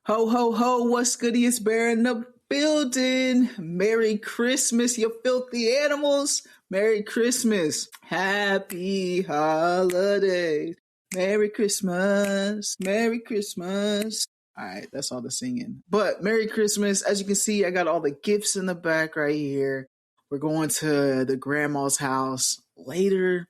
Ho, ho, ho, what's goodiest bear in the building? Merry Christmas, you filthy animals. Merry Christmas. Happy holidays. Merry Christmas. Merry Christmas. All right, that's all the singing. But Merry Christmas. As you can see, I got all the gifts in the back right here. We're going to the grandma's house later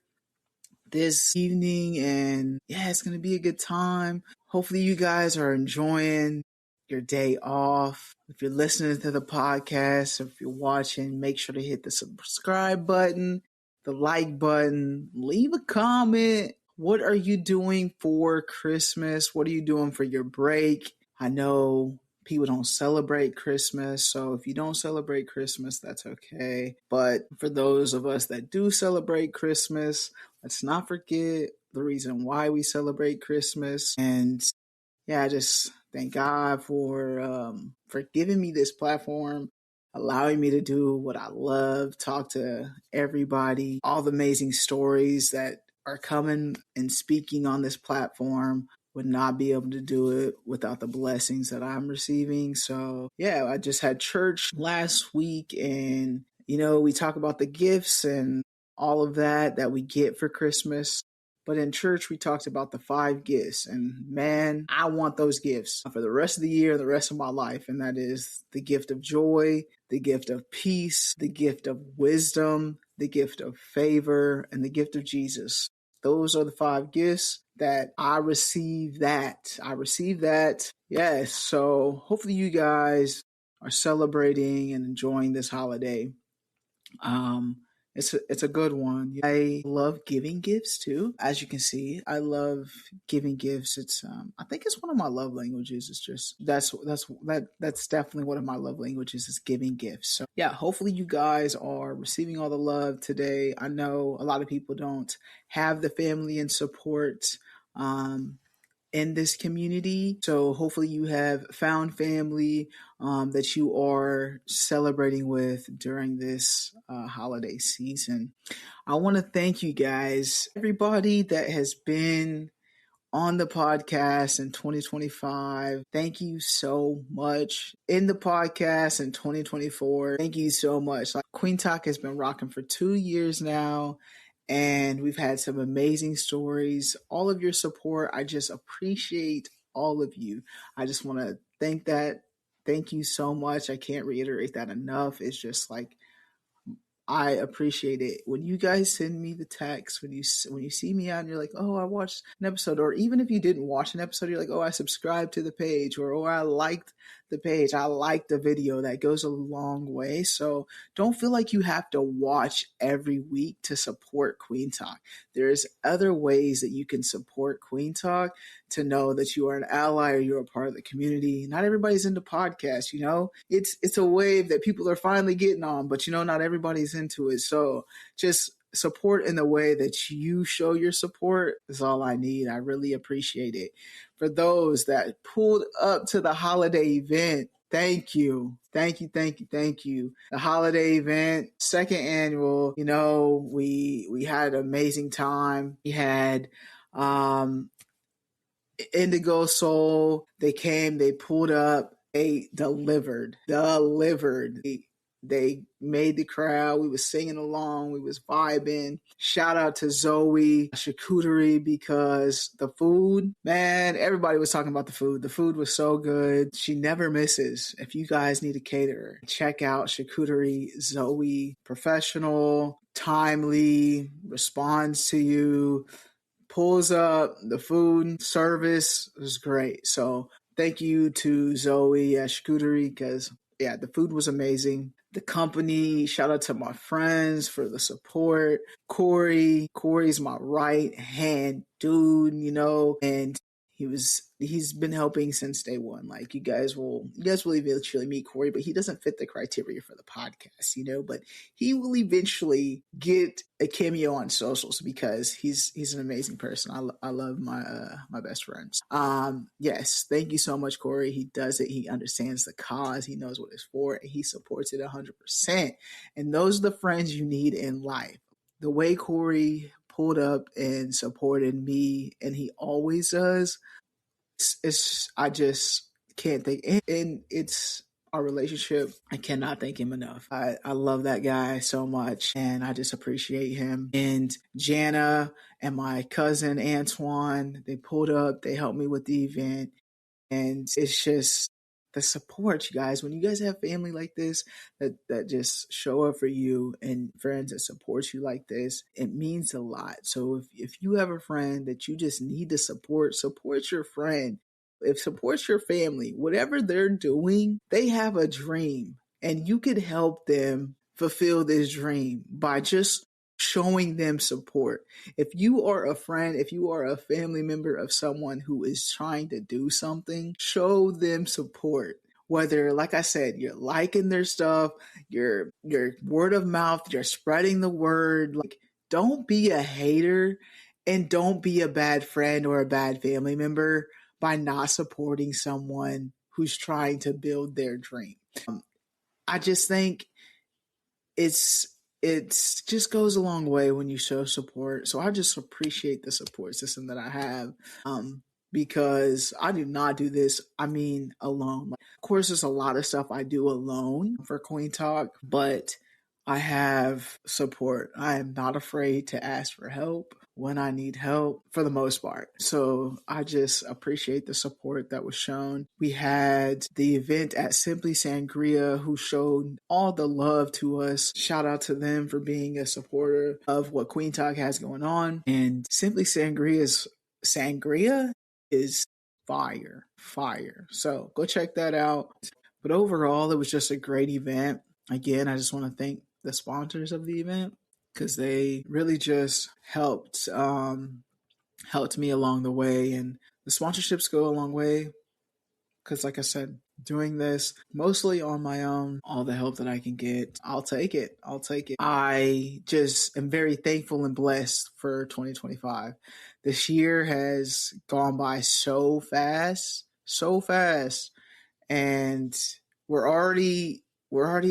this evening, and yeah, it's gonna be a good time. Hopefully you guys are enjoying your day off. If you're listening to the podcast, if you're watching, make sure to hit the subscribe button, the like button, leave a comment. What are you doing for Christmas? What are you doing for your break? I know people don't celebrate Christmas, so if you don't celebrate Christmas, that's okay. But for those of us that do celebrate Christmas, let's not forget the reason why we celebrate Christmas. And yeah, I just thank God for giving me this platform, allowing me to do what I love, talk to everybody, all the amazing stories that are coming and speaking on this platform. Would not be able to do it without the blessings that I'm receiving. So yeah, I just had church last week, and we talk about the gifts and all of that we get for Christmas. But in church, we talked about the 5 gifts, and man, I want those gifts for the rest of the year, the rest of my life. And that is the gift of joy, the gift of peace, the gift of wisdom, the gift of favor, and the gift of Jesus. Those are the 5 gifts that I received that. Yes. So hopefully you guys are celebrating and enjoying this holiday. It's a good one. I love giving gifts too. As you can see, I love giving gifts. It's I think it's one of my love languages. It's just that's definitely one of my love languages is giving gifts. So yeah, hopefully you guys are receiving all the love today. I know a lot of people don't have the family and support in this community. So hopefully you have found family that you are celebrating with during this holiday season. I want to thank you guys, everybody that has been on the podcast in 2025. Thank you so much. In the podcast in 2024. Thank you so much. Kueen Talk has been rocking for 2 years now, and we've had some amazing stories. All of your support, I just appreciate all of you. I just want to thank you so much. I can't reiterate that enough. It's just I appreciate it when you guys send me the text, when you see me out and you're like, oh, I watched an episode, or even if you didn't watch an episode, you're like, oh, I subscribed to the page, or oh, I liked the page, I liked the video. That goes a long way. So don't feel like you have to watch every week to support Kueen Talk. There's other ways that you can support Kueen Talk to know that you are an ally or you're a part of the community. Not everybody's into podcasts, it's a wave that people are finally getting on, but not everybody's into it. So just support in the way that you show your support is all I need. I really appreciate it. For those that pulled up to the holiday event, thank you. Thank you. The holiday event, second annual, we had an amazing time. We had Indigo Soul. They came, they pulled up, they delivered. They made the crowd. We was singing along. We was vibing. Shout out to Zoe Charcuterie, because the food, man, everybody was talking about the food. The food was so good. She never misses. If you guys need a caterer, check out Charcuterie Zoe. Professional, timely, responds to you, pulls up. The food service was great. So thank you to Zoe at Charcuterie, because yeah, the food was amazing. The company, shout out to my friends for the support. Corey's my right hand dude, and he's been helping since day one. Like you guys will eventually meet Corey, but he doesn't fit the criteria for the podcast, but he will eventually get a cameo on socials because he's an amazing person. I love my best friends. Yes, thank you so much, Corey. He does it. He understands the cause. He knows what it's for, and he supports it 100%. And those are the friends you need in life. The way Corey pulled up and supported me, and he always does, I just can't thank, and it's our relationship. I cannot thank him enough. I love that guy so much, and I just appreciate him. And Jana and my cousin Antoine, they pulled up, they helped me with the event. And it's just the support, you guys. When you guys have family like this that just show up for you, and friends that support you like this, it means a lot. So if you have a friend that you just need to support your friend. If supports your family, whatever they're doing, they have a dream, and you could help them fulfill this dream by just showing them support. If you are a friend, if you are a family member of someone who is trying to do something, show them support. Whether, like I said, you're liking their stuff, your word of mouth, you're spreading the word. Like, don't be a hater, and don't be a bad friend or a bad family member by not supporting someone who's trying to build their dream. I just think it's just goes a long way when you show support. So I just appreciate the support system that I have, because I do not do this, alone. Of course, there's a lot of stuff I do alone for Kueen Talk, but I have support. I am not afraid to ask for help when I need help, for the most part. So I just appreciate the support that was shown. We had the event at Simply Sangria, who showed all the love to us. Shout out to them for being a supporter of what Kueen Talk has going on. And Simply Sangria is fire. So go check that out. But overall, it was just a great event. Again, I just want to thank the sponsors of the event, because they really just helped me along the way. And the sponsorships go a long way, because, like I said, doing this mostly on my own, all the help that I can get, I'll take it. I just am very thankful and blessed for 2025. This year has gone by so fast, and we're already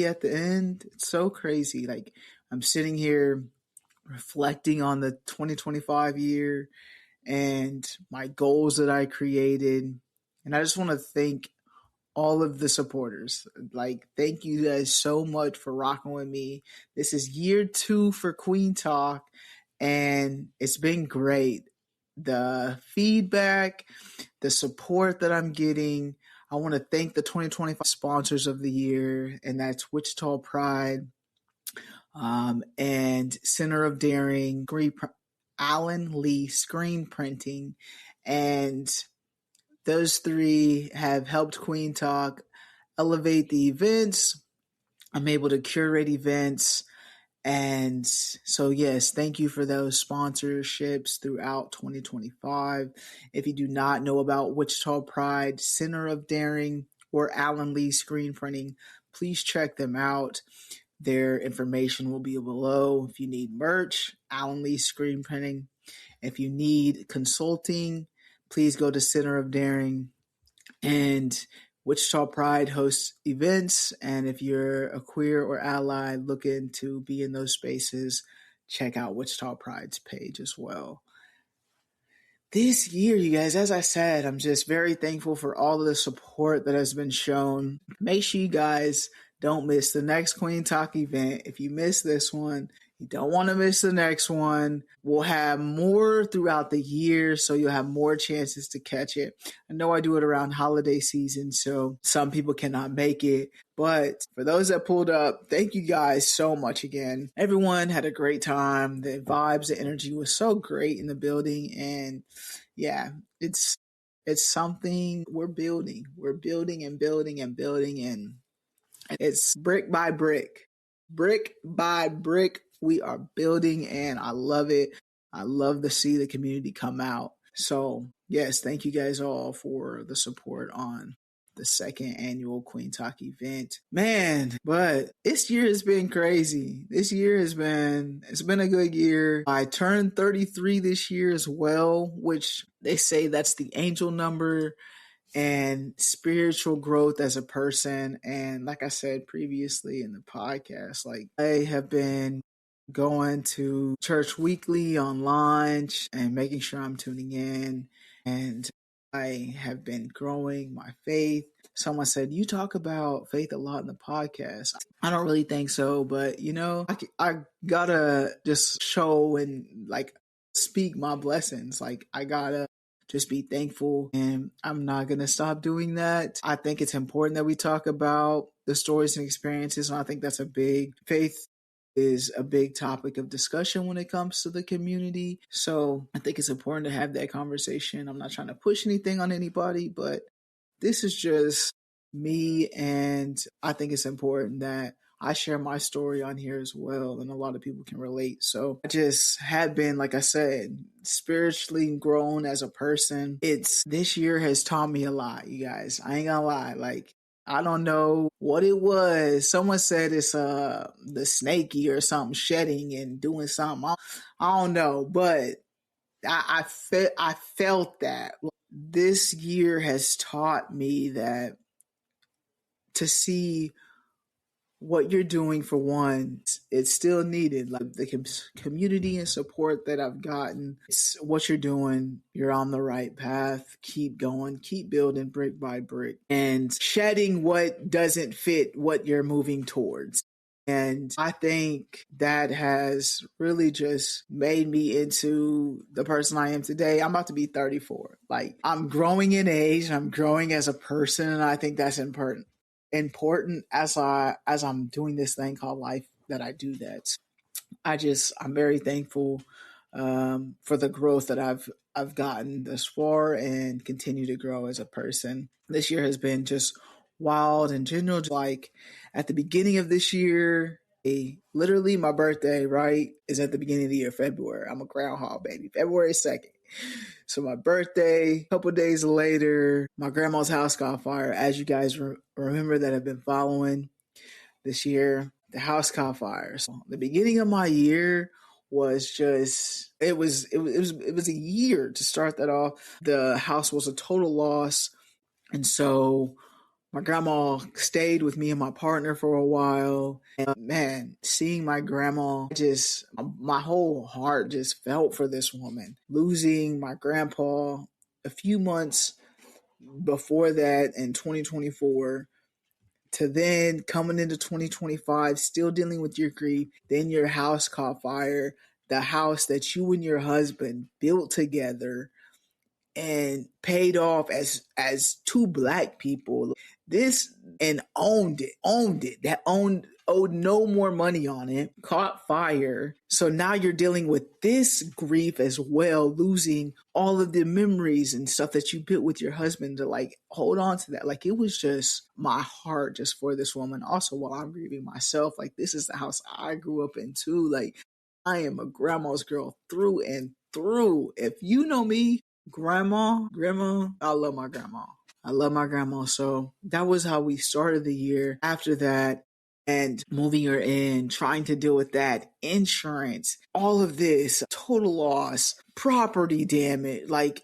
at the end. It's so crazy. Like, I'm sitting here reflecting on the 2025 year and my goals that I created. And I just want to thank all of the supporters. Like, thank you guys so much for rocking with me. This is year 2 for Kueen Talk, and it's been great. The feedback, the support that I'm getting. I want to thank the 2025 sponsors of the year, and that's Wichita Pride, and Center of Daring, Allen Lee Screen Printing, and those 3 have helped Kueen Talk elevate the events. I'm able to curate events. And so, yes, thank you for those sponsorships throughout 2025. If you do not know about Wichita Pride, Center of Daring, or Allen Lee Screen Printing, please check them out. Their information will be below. If you need merch, Allen Lee Screen Printing. If you need consulting, please go to Center of Daring. And Wichita Pride hosts events, and if you're a queer or ally looking to be in those spaces, check out Wichita Pride's page as well. This year, you guys, as I said, I'm just very thankful for all of the support that has been shown. Make sure you guys don't miss the next Kueen Talk event. If you miss this one, you don't want to miss the next one. We'll have more throughout the year, so you'll have more chances to catch it. I know I do it around holiday season, so some people cannot make it. But for those that pulled up, thank you guys so much again. Everyone had a great time. The vibes, the energy was so great in the building. And yeah, it's something we're building. We're building and building and building, and it's brick by brick. Brick by brick, we are building, and I love it. I love to see the community come out. So, yes, thank you guys all for the support on the second annual Kueen Talk event. Man, but this year has been crazy. It's been a good year. I turned 33 this year as well, which they say that's the angel number and spiritual growth as a person. And like I said previously in the podcast, like, I have been going to church weekly online and making sure I'm tuning in. And I have been growing my faith. Someone said, you talk about faith a lot in the podcast. I don't really think so, but I gotta just show and like speak my blessings. Like I gotta just be thankful, and I'm not gonna stop doing that. I think it's important that we talk about the stories and experiences, and I think that's a big faith is a big topic of discussion when it comes to the community. So I think it's important to have that conversation. I'm not trying to push anything on anybody, but this is just me, and I think it's important that I share my story on here as well, and a lot of people can relate. So I just have been, like I said, spiritually grown as a person. This year has taught me a lot, you guys. I ain't gonna lie. Like, I don't know what it was. Someone said it's the snaky or something shedding and doing something. I don't know, but I felt that this year has taught me that to see what you're doing for one, it's still needed. Like the community and support that I've gotten, it's what you're doing. You're on the right path. Keep going, keep building brick by brick and shedding what doesn't fit what you're moving towards. And I think that has really just made me into the person I am today. I'm about to be 34. Like, I'm growing in age, I'm growing as a person, and I think that's important as I'm doing this thing called life, that I do that. I'm very thankful for the growth that I've gotten thus far and continue to grow as a person. This year has been just wild in general. Like at the beginning of this year, literally my birthday, right, is at the beginning of the year, February. I'm a groundhog baby, February 2nd. So my birthday, a couple days later, my grandma's house caught fire. As you guys remember that have been following this year, the house caught fire. So the beginning of my year was just it was a year to start that off. The house was a total loss, and so my grandma stayed with me and my partner for a while. And man, seeing my grandma, my whole heart just felt for this woman. Losing my grandpa a few months before that in 2024, to then coming into 2025, still dealing with your grief, then your house caught fire, the house that you and your husband built together and paid off as two Black people. This and owned it. That owed no more money on it, caught fire. So now you're dealing with this grief as well, losing all of the memories and stuff that you built with your husband to like hold on to that. Like it was just my heart just for this woman. Also, while I'm grieving myself, like this is the house I grew up in too. Like I am a grandma's girl through and through. If you know me, grandma, I love my grandma. I love my grandma. So that was how we started the year. After that, and moving her in, trying to deal with that, insurance, all of this, total loss, property damage. Like,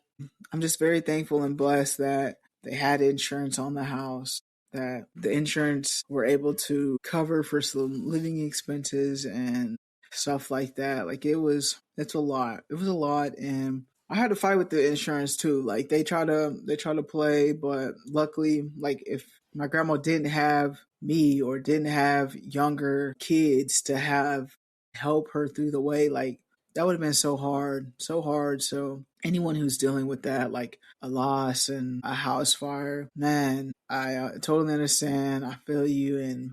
I'm just very thankful and blessed that they had insurance on the house, that the insurance were able to cover for some living expenses and stuff like that. Like it's a lot. It was a lot, and I had to fight with the insurance too. Like they try to play, but luckily, like if my grandma didn't have me or didn't have younger kids to have help her through the way, like that would have been so hard, so hard. So anyone who's dealing with that, like a loss and a house fire, man, I totally understand. I feel you, and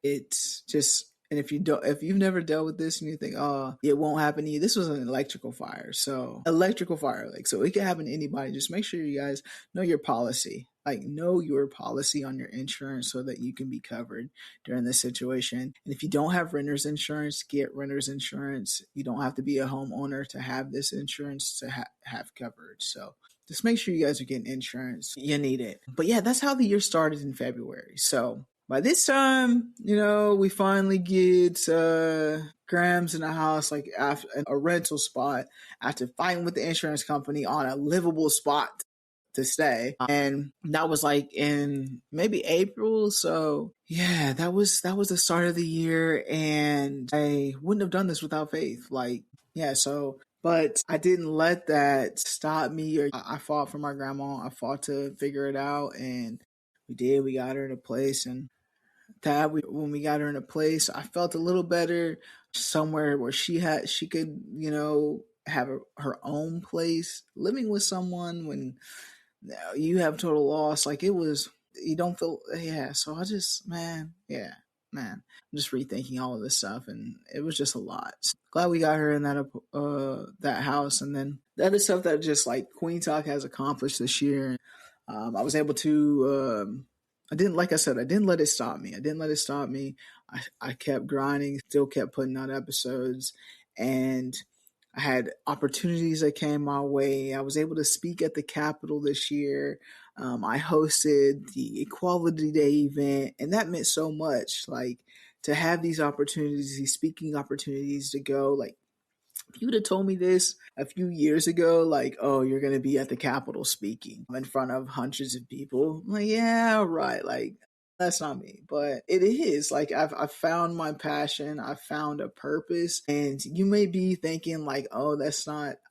it's just, and if you've never dealt with this and you think, oh, it won't happen to you, this was an electrical fire. So like, so it can happen to anybody. Just make sure you guys know your policy. Like, know your policy on your insurance so that you can be covered during this situation. And if you don't have renter's insurance, get renter's insurance. You don't have to be a homeowner to have this insurance to have coverage. So just make sure you guys are getting insurance. You need it. But yeah, that's how the year started in February. So by this time, we finally get Grams in the house, like after a rental spot, after fighting with the insurance company on a livable spot to stay. And that was like in maybe April. So yeah, that was the start of the year, and I wouldn't have done this without faith. Like, yeah, so But I didn't let that stop me. Or I fought for my grandma. I fought to figure it out, and we did. We got her in a place, and when we got her in a place, I felt a little better. Somewhere where she could, have her own place, living with someone when you have total loss. Like, it was, you don't feel, yeah. So I just, man, yeah, man, I'm just rethinking all of this stuff, and it was just a lot. So glad we got her in that house, and then the other stuff that just like Kueen Talk has accomplished this year. I was able to. I didn't, like I said, I didn't let it stop me. I didn't let it stop me. I kept grinding, still kept putting out episodes, and I had opportunities that came my way. I was able to speak at the Capitol this year. I hosted the Equality Day event, and that meant so much. Like, to have these opportunities, these speaking opportunities to go, like, if you would have told me this a few years ago, like, oh, you're going to be at the Capitol speaking in front of hundreds of people, I'm like, yeah, right. Like, that's not me, but it is. Like, I've found my passion. I've found a purpose. And you may be thinking, like, oh,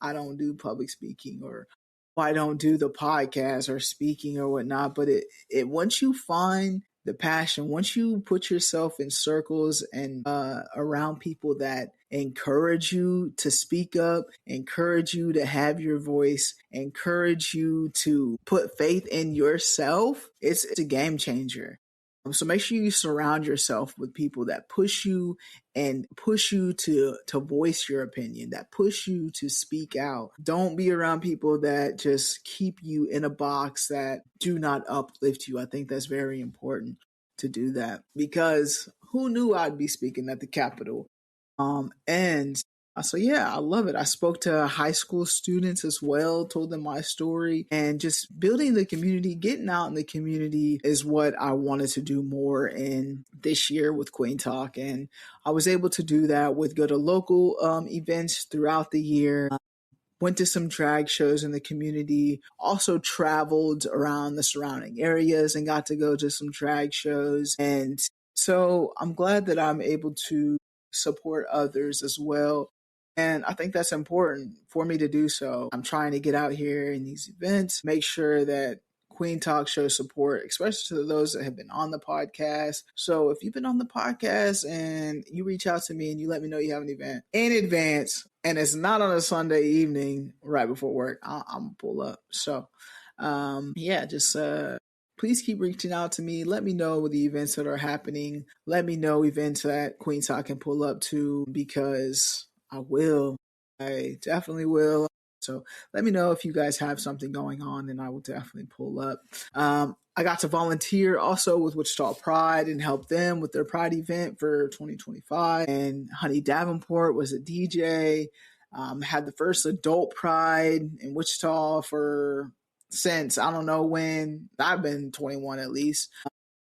I don't do public speaking, or I don't do the podcast or speaking or whatnot. But once you find the passion, once you put yourself in circles and around people that encourage you to speak up, encourage you to have your voice, encourage you to put faith in yourself, it's a game changer. So make sure you surround yourself with people that push you and push you to voice your opinion, that push you to speak out. Don't be around people that just keep you in a box, that do not uplift you. I think that's very important to do that, because who knew I'd be speaking at the Capitol? And so, yeah, I love it. I spoke to high school students as well, told them my story, and just building the community, getting out in the community is what I wanted to do more in this year with Kueen Talk. And I was able to do that with go to local events throughout the year. Went to some drag shows in the community, also traveled around the surrounding areas and got to go to some drag shows. And so I'm glad that I'm able to support others as well. And I think that's important for me to do so. I'm trying to get out here in these events, make sure that Kueen Talk shows support, especially to those that have been on the podcast. So if you've been on the podcast and you reach out to me and you let me know you have an event in advance, and it's not on a Sunday evening right before work, I'm gonna pull up. So, yeah, just please keep reaching out to me. Let me know the events that are happening. Let me know events that Kueen Talk can pull up to, because I will. I definitely will. So let me know if you guys have something going on, and I will definitely pull up. I got to volunteer also with Wichita Pride and help them with their Pride event for 2025. And Honey Davenport was a DJ. Had the first adult Pride in Wichita since I don't know when. I've been 21 at least.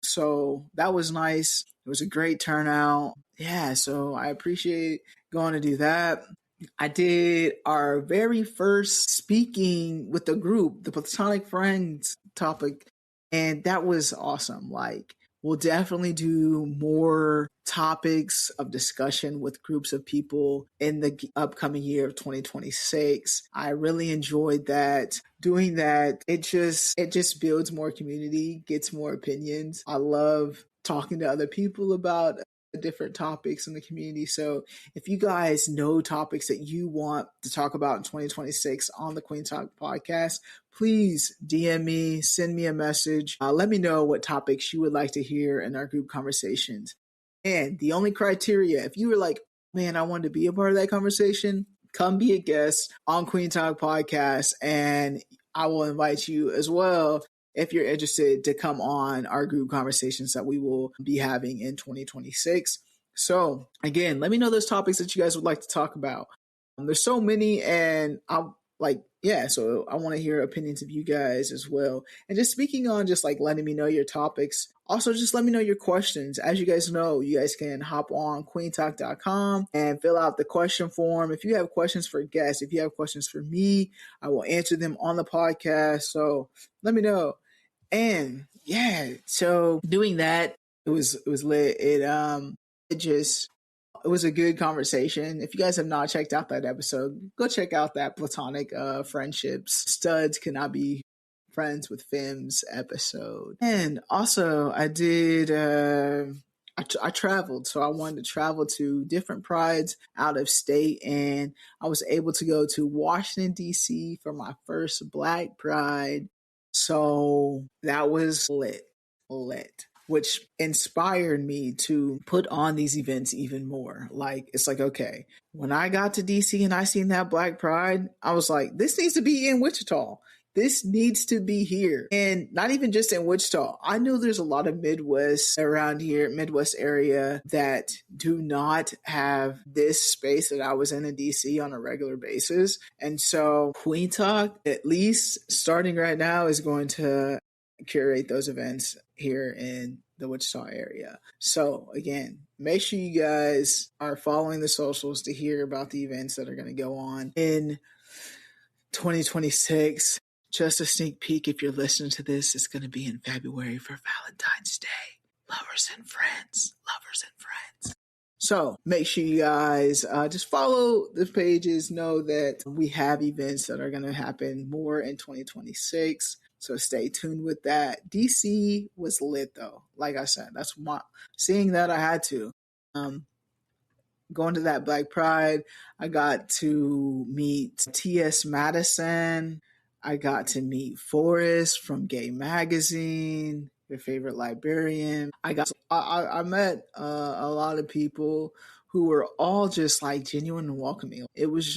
So that was nice. It was a great turnout. Yeah, so I appreciate going to do that. I did our very first speaking with the group, the Platonic Friends topic, and that was awesome. Like, we'll definitely do more topics of discussion with groups of people in the upcoming year of 2026. I really enjoyed that. Doing that, it just builds more community, gets more opinions. I love talking to other people about different topics in the community. So if you guys know topics that you want to talk about in 2026 on the Kueen Talk podcast, please DM me, send me a message. Let me know what topics you would like to hear in our group conversations. And the only criteria, if you were like, man, I wanted to be a part of that conversation, come be a guest on Kueen Talk podcast, and I will invite you as well if you're interested to come on our group conversations that we will be having in 2026. So again, let me know those topics that you guys would like to talk about. There's so many, and so I want to hear opinions of you guys as well. And just speaking on just like letting me know your topics. Also, just let me know your questions. As you guys know, you guys can hop on queentalk.com and fill out the question form. If you have questions for guests, if you have questions for me, I will answer them on the podcast. So let me know. And yeah, so doing that, it was lit. It just It was a good conversation. If you guys have not checked out that episode, go check out that platonic friendships. Studs cannot be friends with femmes episode. And also, I did. I traveled, so I wanted to travel to different prides out of state, and I was able to go to Washington D.C. for my first Black Pride. So that was lit, which inspired me to put on these events even more. Like, it's like, okay, when I got to DC and I seen that Black Pride, I was like, this needs to be in Wichita. This needs to be here. And not even just in Wichita. I know there's a lot of Midwest around here, Midwest area, that do not have this space that I was in DC on a regular basis. And so Kueen Talk, at least starting right now, is going to curate those events here in the Wichita area. So again, make sure you guys are following the socials to hear about the events that are going to go on in 2026. Just a sneak peek, if you're listening to this, it's going to be in February for Valentine's Day. Lovers and friends. So make sure you guys just follow the pages. Know that we have events that are going to happen more in 2026. So stay tuned with that. DC was lit though. Like I said, that's seeing that I had to. Going to that Black Pride, I got to meet T.S. Madison. I got to meet Forrest from Gay Magazine, your favorite librarian. I met a lot of people who were all just like genuine and welcoming. It was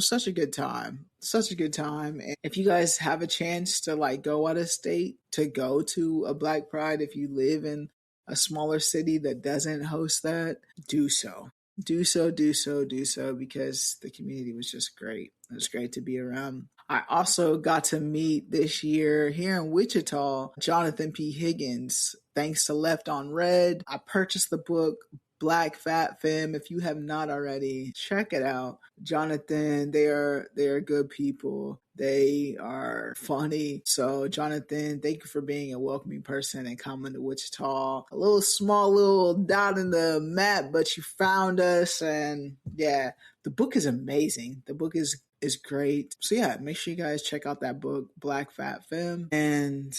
such a good time. And if you guys have a chance to like go out of state to go to a Black Pride, if you live in a smaller city that doesn't host that, do so. Because the community was just great. It was great to be around. I also got to meet this year here in Wichita, Jonathan P. Higgins. Thanks to Left on Red, I purchased the book Black Fat Femme. If you have not already, check it out. Jonathan, they are good people. They are funny. So Jonathan, thank you for being a welcoming person and coming to Wichita. A little small dot in the map, but you found us. And yeah, the book is amazing. The book is great. So yeah, make sure you guys check out that book, Black Fat Femme. And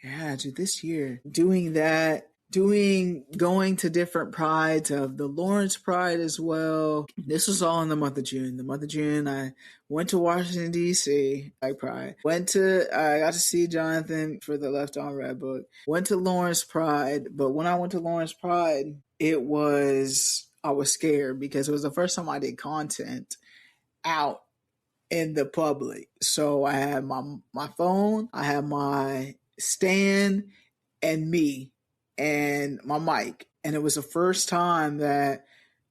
yeah, dude, this year doing going to different prides of the Lawrence Pride as well. This was all in the month of June. I went to Washington D.C. Black Pride. I got to see Jonathan for the Left on Red book. Went to Lawrence Pride, but when I went to Lawrence Pride, I was scared because it was the first time I did content out in the public. So I had my phone, I had my stand and me and my mic. And it was the first time that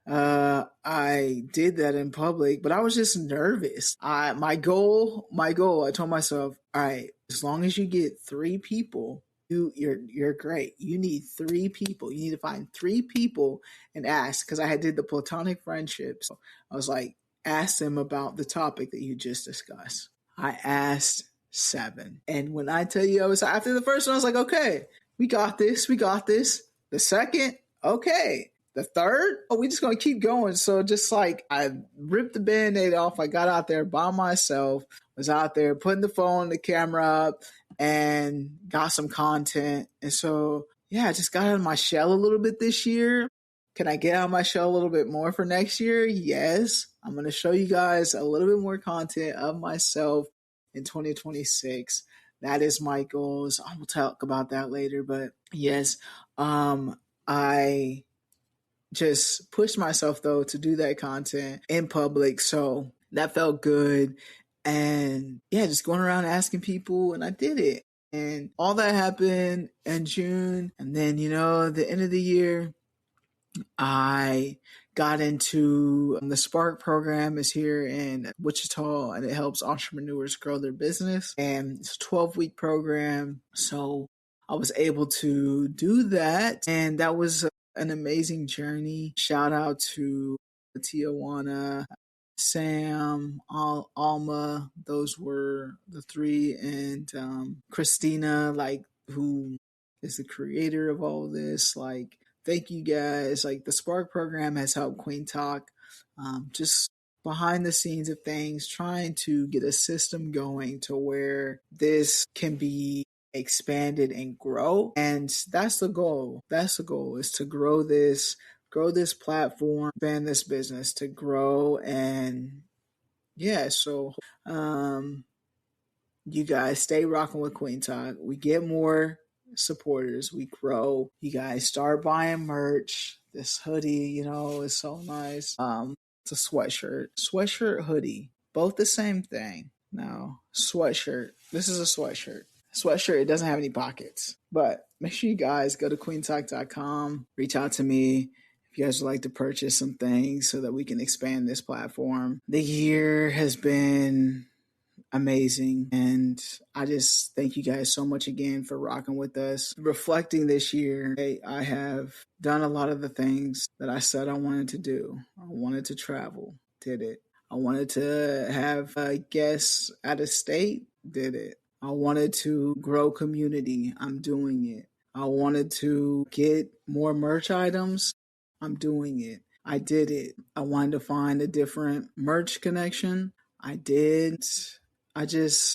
I did that in public, but I was just nervous. My goal, I told myself, all right, as long as you get 3 people, you're great. You need 3 people. You need to find 3 people and ask, because I did the platonic friendships. So I was like, ask them about the topic that you just discussed. I asked 7. And when I tell you, after the first one, I was like, okay, we got this. The second, okay. The third, we just going to keep going. So just like I ripped the Band-Aid off. I got out there by myself, was out there putting the phone, the camera up, and got some content. And so, yeah, I just got out of my shell a little bit this year. Can I get out of my shell a little bit more for next year? Yes. I'm going to show you guys a little bit more content of myself in 2026. That is my goals. I will talk about that later. But yes, I just pushed myself, though, to do that content in public. So that felt good. And yeah, just going around asking people, and I did it. And all that happened in June. And then, the end of the year, I got into the Spark program is here in Wichita, and it helps entrepreneurs grow their business. And it's a 12-week program. So I was able to do that. And that was an amazing journey. Shout out to Tijuana, Sam, Alma. Those were the 3. And Christina, who is the creator of all this. thank you guys. Like the Spark program has helped Kueen Talk, just behind the scenes of things, trying to get a system going to where this can be expanded and grow. And that's the goal. That's the goal, is to grow this platform, expand this business, to grow. And yeah, so you guys stay rocking with Kueen Talk. We get more supporters, we grow. You guys start buying merch. This hoodie, is so nice. It's a sweatshirt, hoodie, both the same thing. No, sweatshirt. This is a sweatshirt. It doesn't have any pockets, but make sure you guys go to queentalk.com, reach out to me if you guys would like to purchase some things so that we can expand this platform. The year has been amazing, and I just thank you guys so much again for rocking with us. Reflecting this year, I have done a lot of the things that I said I wanted to do. I wanted to travel, did it. I wanted to have guests out of state, did it. I wanted to grow community, I'm doing it. I wanted to get more merch items, I'm doing it. I did it. I wanted to find a different merch connection, I did. I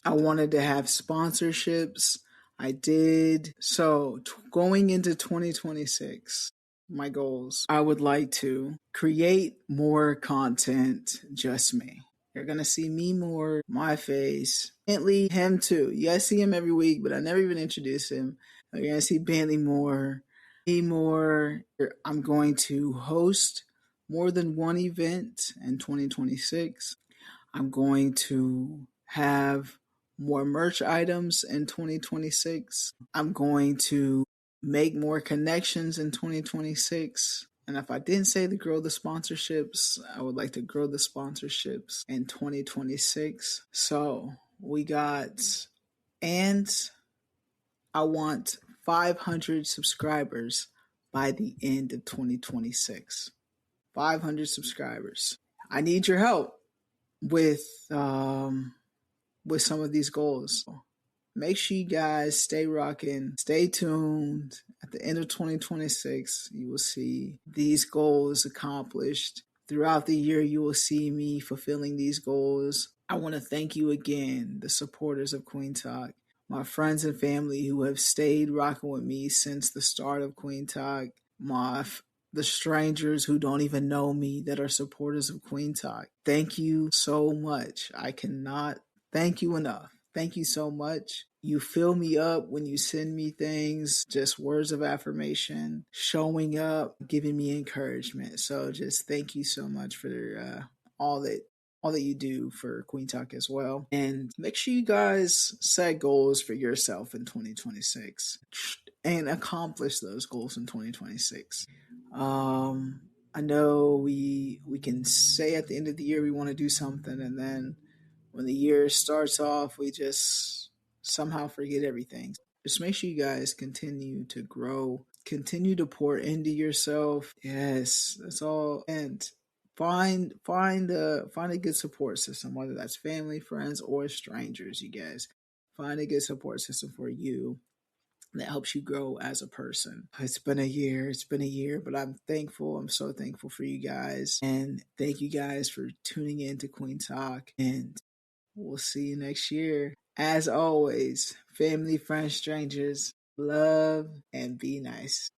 wanted to have sponsorships, I did. So going into 2026, my goals, I would like to create more content, just me. You're going to see me more, my face. Bentley, him too. You guys see him every week, but I never even introduced him. You're going to see Bentley more, me more. I'm going to host more than one event in 2026. I'm going to have more merch items in 2026. I'm going to make more connections in 2026. And if I didn't say to grow the sponsorships, I would like to grow the sponsorships in 2026. So and I want 500 subscribers by the end of 2026. 500 subscribers. I need your help with some of these goals. Make sure you guys stay rocking, stay tuned. At the end of 2026, you will see these goals accomplished. Throughout the year, you will see me fulfilling these goals. I want to thank you again, the supporters of Kueen Talk, my friends and family who have stayed rocking with me since the start of Kueen Talk, the strangers who don't even know me that are supporters of Kueen Talk. Thank you so much. I cannot thank you enough. Thank you so much. You fill me up when you send me things, just words of affirmation, showing up, giving me encouragement. So just thank you so much for all that you do for Kueen Talk as well. And make sure you guys set goals for yourself in 2026 and accomplish those goals in 2026. I know we can say at the end of the year we want to do something, and then when the year starts off, we just somehow forget everything. Just make sure you guys continue to grow, continue to pour into yourself. Yes, that's all. And find a good support system, whether that's family, friends, or strangers. You guys find a good support system for you that helps you grow as a person. It's been a year, but I'm thankful. I'm so thankful for you guys. And thank you guys for tuning in to Kueen Talk. And we'll see you next year. As always, family, friends, strangers, love and be nice.